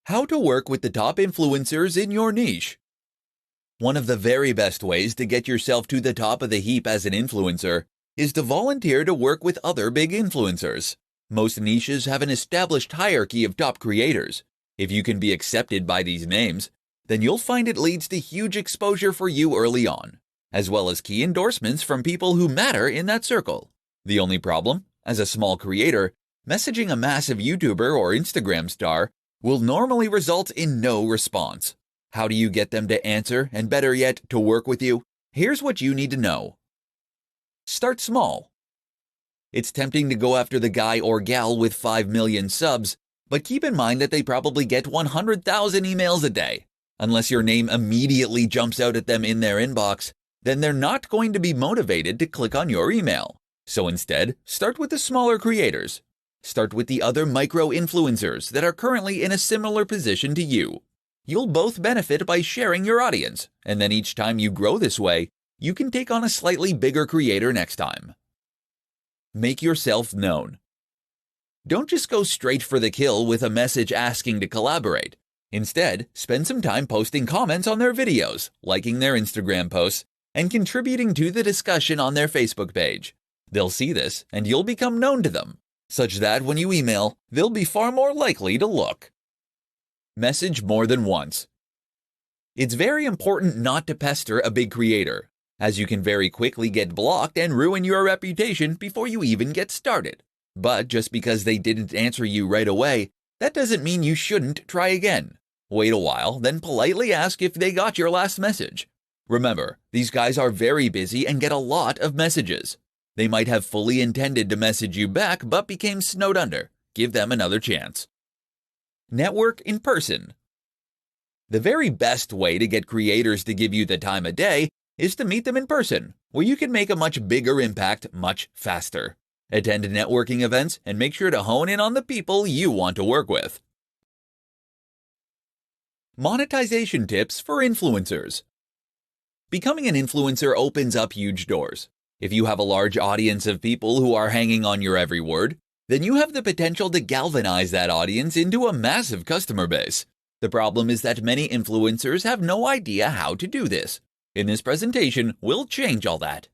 How to work with the top influencers in your niche. One of the very best ways to get yourself to the top of the heap as an influencer is to volunteer to work with other big influencers. Most niches have an established hierarchy of top creators. If you can be accepted by these names, then you'll find it leads to huge exposure for you early on, as well as key endorsements from people who matter in that circle. The only problem, as a small creator, messaging a massive YouTuber or Instagram star will normally result in no response. How do you get them to answer and, better yet, to work with you? Here's what you need to know. Start small. It's tempting to go after the guy or gal with 5 million subs, but keep in mind that they probably get 100,000 emails a day. Unless your name immediately jumps out at them in their inbox, then they're not going to be motivated to click on your email. So instead, start with the smaller creators. Start with the other micro-influencers that are currently in a similar position to you. You'll both benefit by sharing your audience, and then each time you grow this way, you can take on a slightly bigger creator next time. Make yourself known. Don't just go straight for the kill with a message asking to collaborate. Instead, spend some time posting comments on their videos, liking their Instagram posts, and contributing to the discussion on their Facebook page. They'll see this, and you'll become known to them, such that when you email, they'll be far more likely to look. Message more than once. It's very important not to pester a big creator, as you can very quickly get blocked and ruin your reputation before you even get started. But just because they didn't answer you right away, that doesn't mean you shouldn't try again. Wait a while, then politely ask if they got your last message. Remember, these guys are very busy and get a lot of messages. They might have fully intended to message you back but became snowed under. Give them another chance. Network in person. The very best way to get creators to give you the time of day is to meet them in person, where you can make a much bigger impact much faster. Attend networking events and make sure to hone in on the people you want to work with. Monetization tips for influencers. Becoming an influencer opens up huge doors. If you have a large audience of people who are hanging on your every word, then you have the potential to galvanize that audience into a massive customer base. The problem is that many influencers have no idea how to do this. In this presentation, we'll change all that.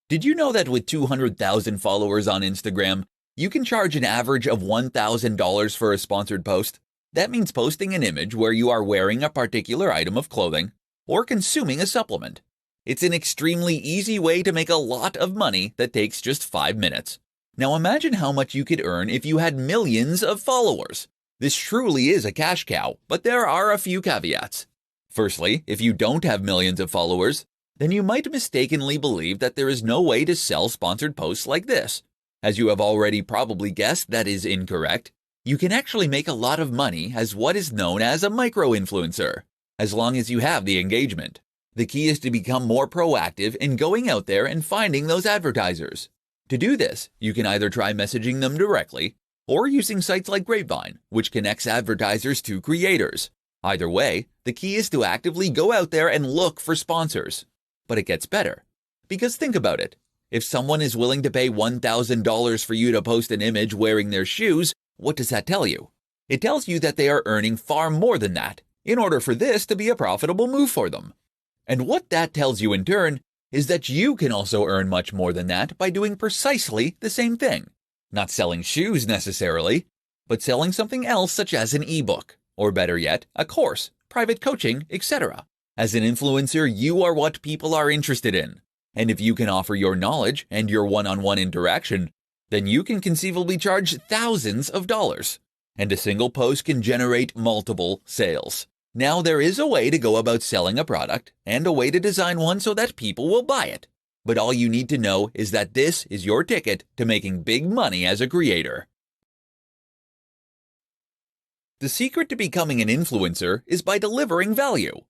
Did you know that with 200,000 followers on Instagram, you can charge an average of $1,000 for a sponsored post? That means posting an image where you are wearing a particular item of clothing or consuming a supplement. It's an extremely easy way to make a lot of money that takes just 5 minutes. Now imagine how much you could earn if you had millions of followers. This truly is a cash cow, but there are a few caveats. Firstly, if you don't have millions of followers, then you might mistakenly believe that there is no way to sell sponsored posts like this. As you have already probably guessed, that is incorrect. You can actually make a lot of money as what is known as a micro-influencer, as long as you have the engagement. The key is to become more proactive in going out there and finding those advertisers. To do this, you can either try messaging them directly or using sites like Grapevine, which connects advertisers to creators. Either way, the key is to actively go out there and look for sponsors. But it gets better. Because think about it. If someone is willing to pay $1,000 for you to post an image wearing their shoes, what does that tell you? It tells you that they are earning far more than that in order for this to be a profitable move for them. And what that tells you in turn is that you can also earn much more than that by doing precisely the same thing. Not selling shoes necessarily, but selling something else such as an ebook, or better yet, a course, private coaching, etc. As an influencer, you are what people are interested in. And if you can offer your knowledge and your one-on-one interaction, then you can conceivably charge thousands of dollars. And a single post can generate multiple sales. Now, there is a way to go about selling a product and a way to design one so that people will buy it. But all you need to know is that this is your ticket to making big money as a creator. The secret to becoming an influencer is by delivering value.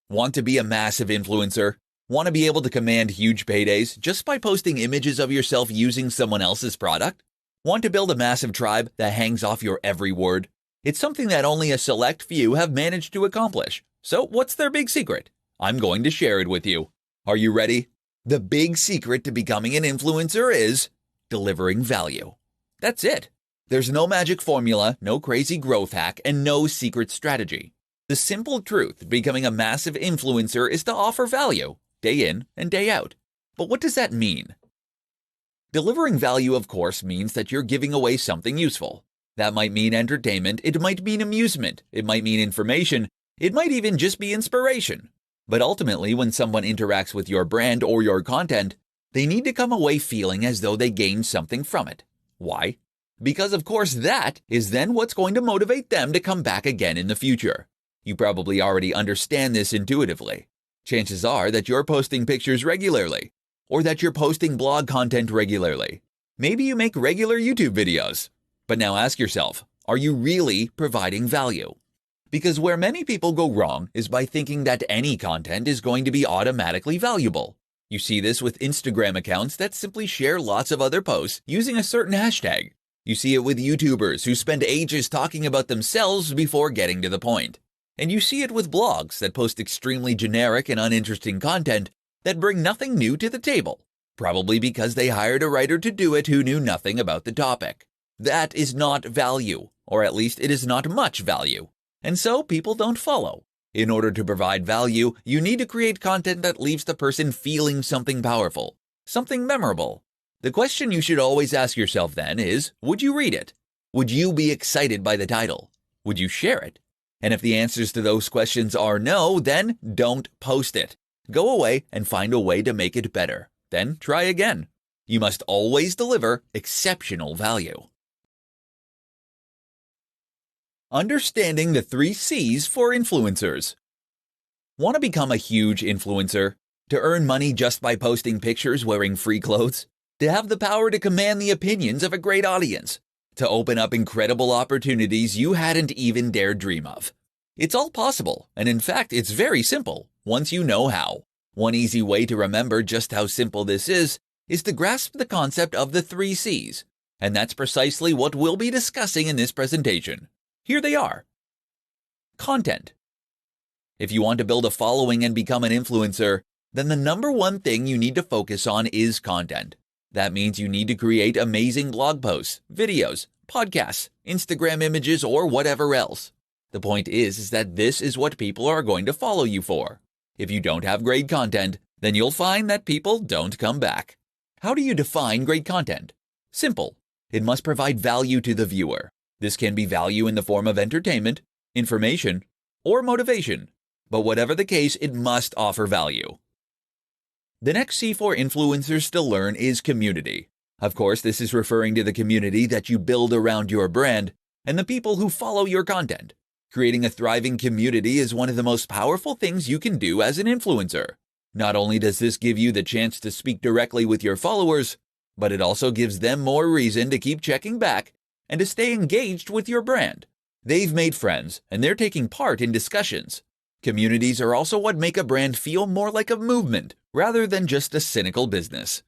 Want to be a massive influencer? Want to be able to command huge paydays just by posting images of yourself using someone else's product? Want to build a massive tribe that hangs off your every word? It's something that only a select few have managed to accomplish. So what's their big secret? I'm going to share it with you. Are you ready? The big secret to becoming an influencer is delivering value. That's it. There's no magic formula, no crazy growth hack, and no secret strategy. The simple truth becoming a massive influencer is to offer value, day in and day out. But what does that mean? Delivering value, of course, means that you're giving away something useful. That might mean entertainment, it might mean amusement, it might mean information, it might even just be inspiration. But ultimately, when someone interacts with your brand or your content, they need to come away feeling as though they gained something from it. Why? Because of course that is then what's going to motivate them to come back again in the future. You probably already understand this intuitively. Chances are that you're posting pictures regularly, or that you're posting blog content regularly. Maybe you make regular YouTube videos. But now ask yourself, are you really providing value? Because where many people go wrong is by thinking that any content is going to be automatically valuable. You see this with Instagram accounts that simply share lots of other posts using a certain hashtag. You see it with YouTubers who spend ages talking about themselves before getting to the point. And you see it with blogs that post extremely generic and uninteresting content that bring nothing new to the table, probably because they hired a writer to do it who knew nothing about the topic. That is not value, or at least it is not much value. And so people don't follow. In order to provide value, you need to create content that leaves the person feeling something powerful, something memorable. The question you should always ask yourself then is, would you read it? Would you be excited by the title? Would you share it? And if the answers to those questions are no, then don't post it. Go away and find a way to make it better. Then try again. You must always deliver exceptional value. Understanding the 3 C's for influencers. Want to become a huge influencer? To earn money just by posting pictures wearing free clothes? To have the power to command the opinions of a great audience? To open up incredible opportunities you hadn't even dared dream of? It's all possible, and in fact, it's very simple, once you know how. One easy way to remember just how simple this is to grasp the concept of the 3 C's, and that's precisely what we'll be discussing in this presentation. Here they are. Content. If you want to build a following and become an influencer, then the number one thing you need to focus on is content. That means you need to create amazing blog posts, videos, podcasts, Instagram images, or whatever else. The point is that this is what people are going to follow you for. If you don't have great content, then you'll find that people don't come back. How do you define great content? Simple. It must provide value to the viewer. This can be value in the form of entertainment, information, or motivation. But whatever the case, it must offer value. The next C for influencers to learn is community. Of course, this is referring to the community that you build around your brand and the people who follow your content. Creating a thriving community is one of the most powerful things you can do as an influencer. Not only does this give you the chance to speak directly with your followers, but it also gives them more reason to keep checking back and to stay engaged with your brand. They've made friends and they're taking part in discussions. Communities are also what make a brand feel more like a movement rather than just a cynical business.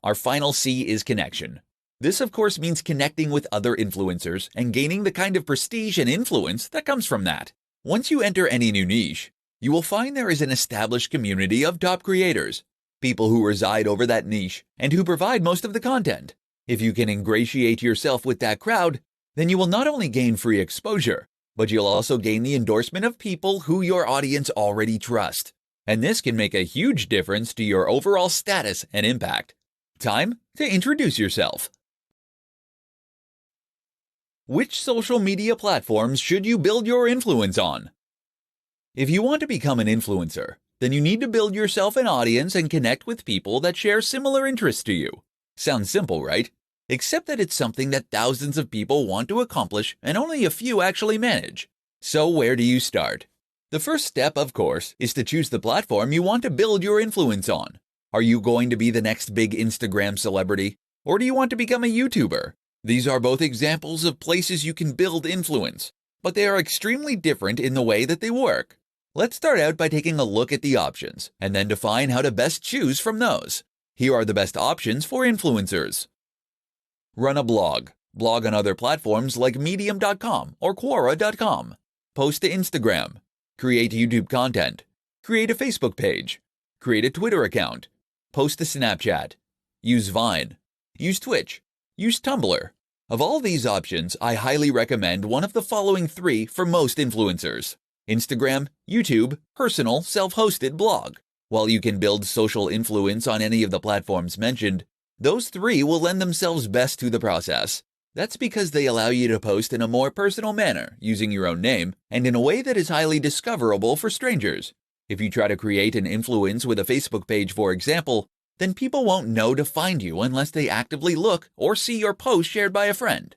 Our final C is connection. This, of course, means connecting with other influencers and gaining the kind of prestige and influence that comes from that. Once you enter any new niche, you will find there is an established community of top creators, people who reside over that niche and who provide most of the content. If you can ingratiate yourself with that crowd, then you will not only gain free exposure, but you'll also gain the endorsement of people who your audience already trust. And this can make a huge difference to your overall status and impact. Time to introduce yourself. Which social media platforms should you build your influence on? If you want to become an influencer, then you need to build yourself an audience and connect with people that share similar interests to you. Sounds simple, right? Except that it's something that thousands of people want to accomplish and only a few actually manage. So where do you start? The first step, of course, is to choose the platform you want to build your influence on. Are you going to be the next big Instagram celebrity? Or do you want to become a YouTuber? These are both examples of places you can build influence, but they are extremely different in the way that they work. Let's start out by taking a look at the options, and then define how to best choose from those. Here are the best options for influencers. Run a blog. Blog on other platforms like Medium.com or Quora.com. Post to Instagram. Create YouTube content. Create a Facebook page. Create a Twitter account. Post to Snapchat. Use Vine. Use Twitch. Use Tumblr. Of all these options, I highly recommend one of the following 3 for most influencers: Instagram, YouTube, personal, self-hosted blog. While you can build social influence on any of the platforms mentioned, those 3 will lend themselves best to the process. That's because they allow you to post in a more personal manner, using your own name, and in a way that is highly discoverable for strangers. If you try to create an influence with a Facebook page, for example, then people won't know to find you unless they actively look or see your post shared by a friend.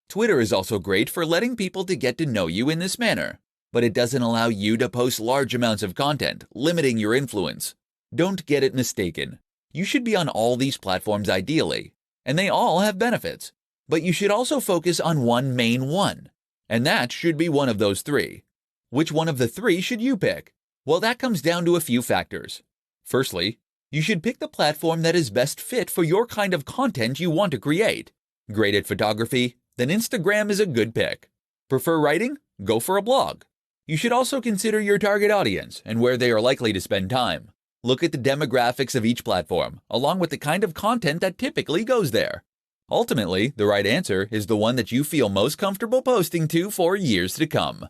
Twitter is also great for letting people to get to know you in this manner, but it doesn't allow you to post large amounts of content, limiting your influence. Don't get it mistaken. You should be on all these platforms ideally, and they all have benefits. But you should also focus on one main one, and that should be one of those 3. Which one of the 3 should you pick? Well, that comes down to a few factors. Firstly, you should pick the platform that is best fit for your kind of content you want to create. Great at photography? Then Instagram is a good pick. Prefer writing? Go for a blog. You should also consider your target audience and where they are likely to spend time. Look at the demographics of each platform, along with the kind of content that typically goes there. Ultimately, the right answer is the one that you feel most comfortable posting to for years to come.